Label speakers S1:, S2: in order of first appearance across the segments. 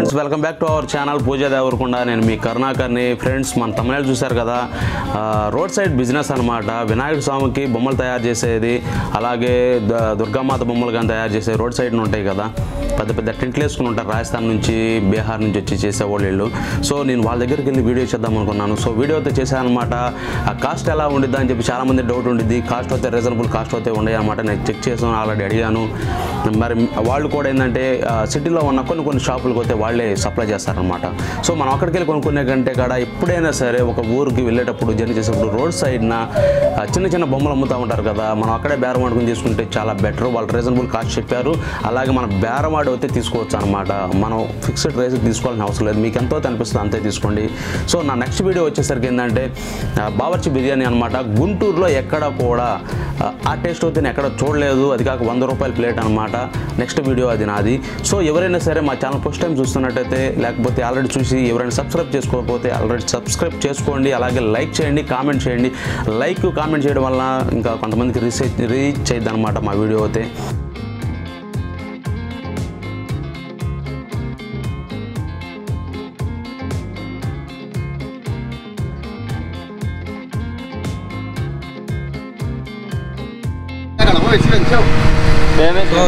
S1: Friends welcome back to our channel Pooja Devarakonda. నేను మీ కరుణాకర్ని. Friends మన తమిళనాడు చూశారు కదా, రోడ్ సైడ్ బిజినెస్ అనమాట. వినాయకుడి స్వామికి బొమ్మలు తయారు చేసేది, అలాగే దుర్గామాత బొమ్మలు కానీ తయారు చేసే రోడ్ సైడ్ ఉంటాయి కదా, పెద్ద పెద్ద టెంట్లు వేసుకుని ఉంటారు. రాజస్థాన్ నుంచి, బీహార్ నుంచి వచ్చి చేసేవాళ్ళు వీళ్ళు. సో నేను వాళ్ళ దగ్గరికి వెళ్ళి వీడియో చేద్దాం అనుకున్నాను. సో వీడియో అయితే చేశాను అనమాట. ఆ కాస్ట్ ఎలా ఉండిద్దా అని చెప్పి చాలామంది డౌట్ ఉండిద్ది. కాస్ట్ అయితే రీజనబుల్ కాస్ట్ అయితే ఉండే అనమాట. నేను చెక్ చేసాను, ఆల్రెడీ అడిగాను. మరి వాళ్ళు కూడా ఏంటంటే సిటీలో ఉన్న కొన్ని షాపులకు అయితే వాళ్ళే సప్లై చేస్తారనమాట. సో మనం అక్కడికి వెళ్ళి కొనుక్కునే కంటే కూడా ఎప్పుడైనా సరే ఒక ఊరికి వెళ్ళేటప్పుడు, జర్నీ చేసేటప్పుడు రోడ్ సైడ్న చిన్న చిన్న బొమ్మలు అమ్ముతూ ఉంటారు కదా, మనం అక్కడే బేరం ఆడుకుని తీసుకుంటే చాలా బెటర్. వాళ్ళు రీజనబుల్ కాస్ట్ చెప్పారు. అలాగే మన బేరం ఆడి అయితే తీసుకోవచ్చు అనమాట. మనం ఫిక్స్డ్ ప్రైస్ తీసుకోవాల్సిన అవసరం లేదు. మీకు ఎంతో అనిపిస్తుంది అంతే తీసుకోండి. సో నా నెక్స్ట్ వీడియో వచ్చేసరికి ఏంటంటే బావర్చి బిర్యానీ అనమాట. గుంటూరులో ఎక్కడ కూడా ఆ టేస్ట్ అయితే నేను ఎక్కడ చూడలేదు. అది కాక 100 రూపాయల ప్లేట్ అనమాట. నెక్స్ట్ వీడియో అది నాది. సో ఎవరైనా సరే మా ఛానల్ ఫస్ట్ టైం చూస్తున్నట్టయితే, లేకపోతే ఆల్రెడీ చూసి ఎవరైనా సబ్స్క్రైబ్ చేసుకోకపోతే ఆల్రెడీ సబ్స్క్రైబ్ చేసుకోండి. అలాగే లైక్ చేయండి, కామెంట్ చేయండి. లైక్ కామెంట్ చేయడం వల్ల ఇంకా కొంతమందికి రీచ్ అయ్యిద్ది అనమాట మా వీడియో అయితే.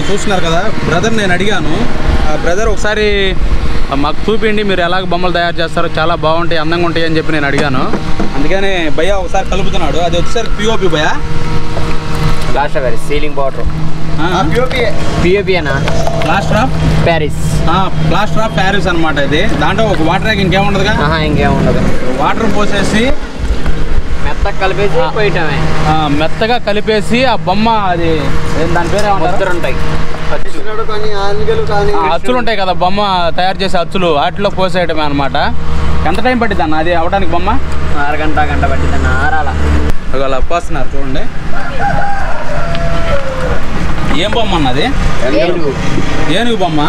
S2: చూస్తున్నారు కదా బ్రదర్, నేను అడిగాను, బ్రదర్ ఒకసారి మాకు చూపిండి మీరు ఎలాగ బొమ్మలు తయారు చేస్తారో, చాలా బాగుంటాయి, అందంగా ఉంటాయి అని చెప్పి నేను అడిగాను. అందుకని భయ్యా ఒకసారి కలుపుతున్నాడు. అది వచ్చేసరి పిఓపి భయ్యా,
S3: plaster of ceiling border, POP అన్న,
S2: plaster of
S3: Paris,
S2: plaster of Paris అనమాట. ఇది దాంట్లో ఒక వాటర్ ఇంకేముండదుగా,
S3: ఇంకేముండదు.
S2: వాటర్ పోసేసి
S3: మెత్తగా కలిపేసి పోయటమే.
S2: మెత్తగా కలిపేసి ఆ బొమ్మ, అది దాని పేరు
S3: ఉంటాయి,
S2: అచ్చులు ఉంటాయి కదా, బొమ్మ తయారు చేసే అచ్చులు, వాటిలో పోసేయటమే అనమాట. ఎంత టైం పట్టిద్ది అన్న అది అవడానికి బొమ్మ?
S3: గంట పట్టిద్దన్న. ఆరాల
S2: అలా పోస్తున్నారు చూడండి. ఏం బొమ్మ అన్నది? ఏనుగు బొమ్మ.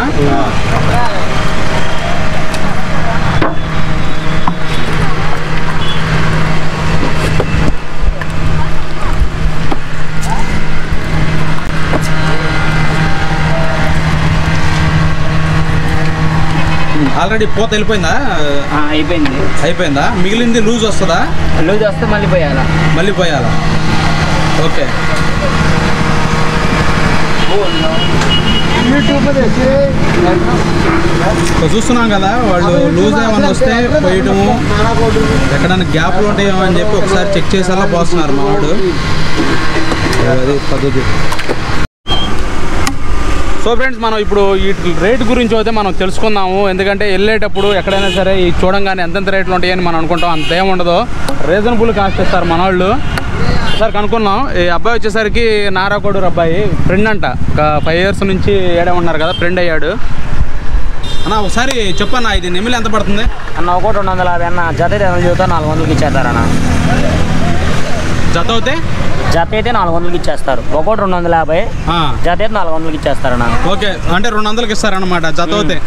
S2: ఆల్రెడీ పూత వెళ్ళిపోయిందా? అయిపోయిందా? మిగిలింది లూజ్ వస్తుందా?
S3: లూజ్ వస్తే మళ్ళీ పోయాలా.
S2: ఓకే. చూస్తున్నాం కదా, వాళ్ళు లూజ్ ఏమన్నా వస్తే పోయటము, ఎక్కడైనా గ్యాప్లు ఉంటాయేమో అని చెప్పి ఒకసారి చెక్ చేసేలా పోస్తున్నారు మా వాడు. అది పద్ధతి. సో ఫ్రెండ్స్, మనం ఇప్పుడు ఈ రేట్ గురించి అయితే మనం తెలుసుకుందాము. ఎందుకంటే వెళ్ళేటప్పుడు ఎక్కడైనా సరే ఈ చూడంగానే ఎంతెంత రేట్లు ఉంటాయని మనం అనుకుంటాం. అంతేం ఉండదు, రీజనబుల్ కాస్ట్ ఇస్తారు మన వాళ్ళు. ఒకసారి కనుక్కున్నాం. ఈ అబ్బాయి వచ్చేసరికి నారాకోడూరు అబ్బాయి, ఫ్రెండ్ అంట. ఒక 5 years నుంచి ఏడే ఉన్నారు కదా, ఫ్రెండ్ అయ్యాడు. అన్న ఒకసారి చెప్పన్నా, ఇది నెమిలి ఎంత పడుతుంది
S3: అన్న? ఒకటి 250 అన్న. జత అయితే 400కి ఇచ్చేస్తారన్న.
S2: జత అయితే
S3: 400కి ఇచ్చేస్తారు. ఒకటి 250, జత అయితే 400కి ఇచ్చేస్తారన్న.
S2: ఓకే, అంటే 200కి ఇస్తారనమాట జత అయితే.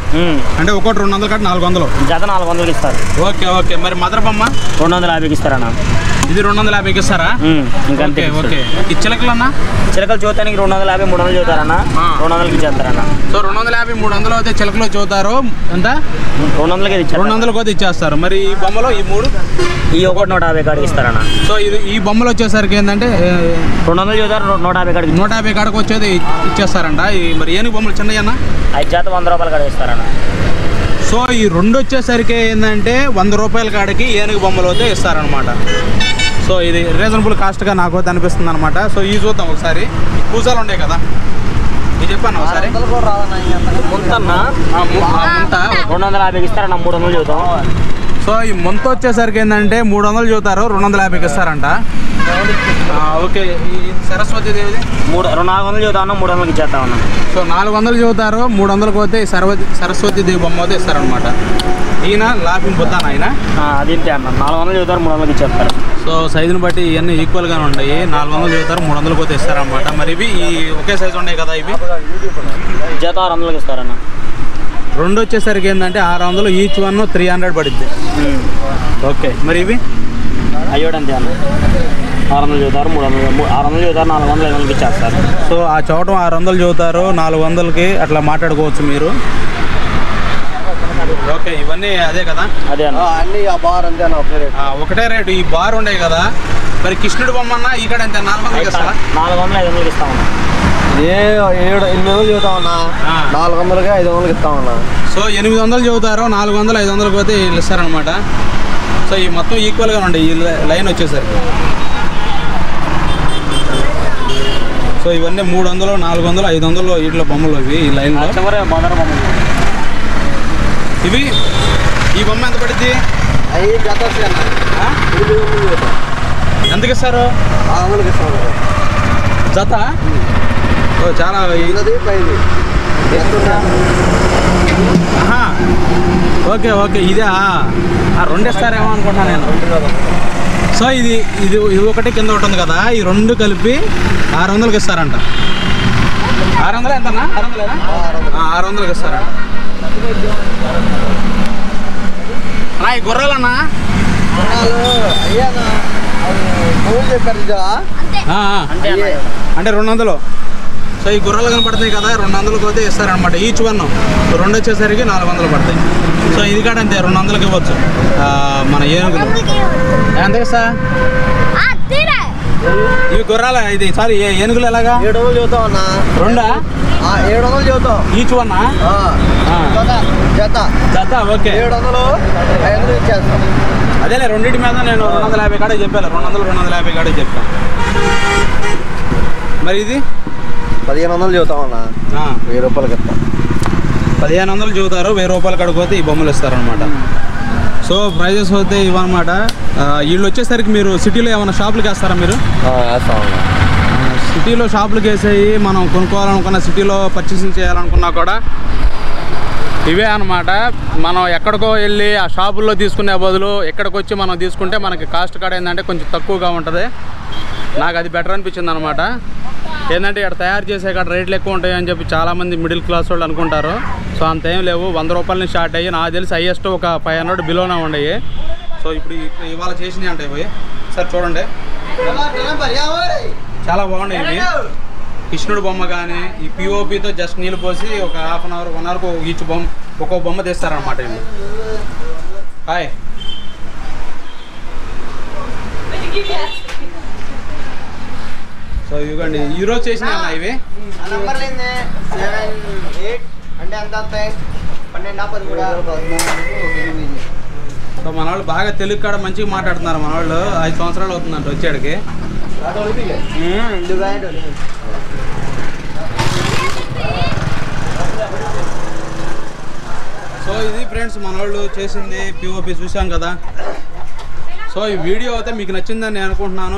S2: అంటే ఒకటి 200 కంటే 400,
S3: జత 400కి ఇస్తారు.
S2: ఓకే. మరి మదర్ బొమ్మ
S3: 250కి ఇస్తారన్న.
S2: ఇది 250కి ఇస్తారా?
S3: ఇంకంతే.
S2: ఓకే. ఈ చిలకలు అన్న?
S3: చిలకలు చూతానికి 250, 300 చూతారన్న. 200కి ఇచ్చేస్తారన్న.
S2: సో 250, 300 అయితే చిలకలు చూతారు. ఎంత? 200కి అయితే ఇచ్చేస్తారు. మరి ఈ బొమ్మలో ఈ 3,
S3: ఈ ఒకటి 150 కాడికి ఇస్తారన్న.
S2: సో ఇది ఈ బొమ్మలు వచ్చేసరికి ఏంటంటే
S3: 200 చూతారు, 150 కాడికి
S2: 150 కాడికి వచ్చేది ఇచ్చేస్తారంట. మరి ఏనుగు బొమ్మలు చిన్నయ్యన్న?
S3: 5 జత 100 రూపాయల కాడికి ఇస్తారన్న.
S2: సో ఈ 2 వచ్చేసరికి ఏంటంటే 100 రూపాయల కాడికి ఏనుగు బొమ్మలు అయితే ఇస్తారనమాట. సో ఇది రీజనబుల్ కాస్ట్గా నాకు అయితే అనిపిస్తుంది అనమాట. సో ఈ చూద్దాం ఒకసారి. పూజలు ఉంటాయి కదా, ఇది చెప్పాను ఒకసారి.
S3: ముంత 250కి ఇస్తారన్న. 300 చూద్దాం.
S2: సో ఈ ముంత వచ్చేసరికి ఏంటంటే 300 చూతారు, 250కి ఇస్తారంట. ఓకే. ఈ సరస్వతి దేవిది
S3: 400 చూద్దామన్నా, 300కి ఇచ్చేస్తామన్నా.
S2: సో 400 చూతారు, 300కి పోతే సరస్వతి దేవి బొమ్మ అయితే ఇస్తారనమాట. ఈయన లాఫింగ్ బుద్ధాన ఆయన,
S3: అది ఇంతే అన్న. 400 చూతారు, 300కి ఇచ్చేస్తారు.
S2: సో సైజుని బట్టి ఇవన్నీ ఈక్వల్గానే ఉన్నాయి. 400 చూతారు, 300కి పోతే ఇస్తారనమాట. మరి ఇవి ఒకే సైజు ఉన్నాయి కదా, ఇవి
S3: జత 600కి ఇస్తారన్న.
S2: 2 వచ్చేసరికి ఏంటంటే 600, ఈచ్ వన్ 300 పడుద్ది. ఓకే. మరి ఇవి
S3: అయ్యోడంతే అన్న. 600 చదువుతారు, 600 చదువుతారు, 400 500కి ఇచ్చేస్తారు.
S2: సో ఆ చోట 600 చదువుతారు, 400కి అట్లా మాట్లాడుకోవచ్చు మీరు. ఓకే, ఇవన్నీ అదే కదా?
S3: అదే అన్న.
S4: అన్ని ఆ బార్ అంతే అన్న ఒకటే రేట్.
S2: ఒకటే రేటు. ఈ బార్ ఉండే కదా మరి కృష్ణుడి బొమ్మ అన్న ఇక్కడ ఎంత 400 ఇస్తారా?
S3: 400-500 ఇస్తామన్నా.
S4: 800 చెబుతామన్నా, 400కి 500కి ఇస్తామన్నా.
S2: సో 800 చెబుతారు, 400 500 పోతే వీళ్ళు ఇస్తారనమాట. సో ఈ మొత్తం ఈక్వల్గా ఉండే ఈ లైన్ వచ్చేసరికి. సో ఇవన్నీ 300, 400, 500 వీటిలో బొమ్మలు ఇవి ఈ లైన్లో.
S3: చివరి బొదర బొమ్మలు
S2: ఇవి. ఈ బొమ్మ ఎంత పడుద్ది?
S4: అవి జత
S2: ఎంతకి ఇస్తారు?
S4: 600కి ఇస్తాము
S2: జత. ఓ చాలా. ఓకే ఓకే, ఇదే. 2 ఇస్తారేమో అనుకుంటున్నాను నేను. సో ఇది ఇది ఇది ఒకటి కింద ఒకటి ఉంది కదా, ఈ 2 కలిపి 600కి ఇస్తారంట. 600 ఎంతన్నా? 600కి ఇస్తారంట. ఈ గుర్రాలన్నా
S4: చెప్పారు
S2: అంటే 200. సో ఈ గుర్రాలు కనపడుతున్నాయి కదా, 200 పోతే ఇస్తారనమాట. ఈచ్ 1 2 వచ్చేసరికి 400 పడతాయి. సో ఇది కాడ అంతే 200కి ఇవ్వచ్చు మన ఏనుగులు. ఎంత ఇస్తా? ఇవి గుర్రాల ఇది సారీ ఏనుగులు ఎలాగా?
S4: 700 చెబుతాం అన్న.
S2: 2
S4: 700 చెబుతాం
S2: ఈచ్ 1
S4: జత.
S2: జత. ఓకే,
S4: 700 500 ఇచ్చేస్తాం.
S2: అదేలే రెండింటి మీద నేను 250 కాడే చెప్పాను. 200 250 కాడే చెప్తాను. మరి ఇది
S4: 1500 చెబుతాం అన్న, 1000 రూపాయలకి ఇస్తాం.
S2: 1500 చెబుతారు, 1000 రూపాయలు కడుకోతే ఈ బొమ్మలు ఇస్తారనమాట. సో ప్రైజెస్ అయితే ఇవన్నమాట. వీళ్ళు వచ్చేసరికి మీరు సిటీలో ఏమైనా షాపులకి వేస్తారా మీరు?
S4: వేస్తాం.
S2: సిటీలో షాపులకి వేసేవి మనం కొనుక్కోవాలనుకున్న, సిటీలో పర్చేసింగ్ చేయాలనుకున్నా కూడా ఇవే అనమాట. మనం ఎక్కడికో వెళ్ళి ఆ షాపుల్లో తీసుకునే బదులు ఇక్కడికి వచ్చి మనం తీసుకుంటే మనకి కాస్ట్ కాడ ఏంటంటే కొంచెం తక్కువగా ఉంటుంది. నాకు అది బెటర్ అనిపించింది అనమాట. ఏంటంటే ఇక్కడ తయారు చేసే కాడ రేట్లు ఎక్కువ ఉంటాయి అని చెప్పి చాలామంది మిడిల్ క్లాస్ వాళ్ళు అనుకుంటారు. సో అంత ఏం లేవు, 100 రూపాయల నుంచి స్టార్ట్ అయ్యి నాకు తెలిసి హైయెస్ట్ ఒక 500 బిలోనే ఉండయి. సో ఇప్పుడు ఇవాళ చేసినవి అంటే పోయి సార్ చూడండి, చాలా బాగున్నాయి ఇవి. కృష్ణుడు బొమ్మ కానీ ఈ పిఓపితో జస్ట్ నీళ్ళు పోసి ఒక హాఫ్ అన్ అవర్ 1 అవర్కు ఈచ్ బొమ్మ ఒక్కో బొమ్మ తెస్తారనమాట వీళ్ళు. హాయ్. సో ఇవ్వండి ఈరోజు చేసిన ఇవి. సో మన వాళ్ళు బాగా తెలుగు కాడ మంచిగా మాట్లాడుతున్నారు. మన వాళ్ళు 5 సంవత్సరాలు అవుతుందంట వచ్చేడికి. సో ఇది ఫ్రెండ్స్ మన వాళ్ళు చేసింది పిఓపి చూసాం కదా. సో ఈ వీడియో అయితే మీకు నచ్చిందని నేను అనుకుంటున్నాను.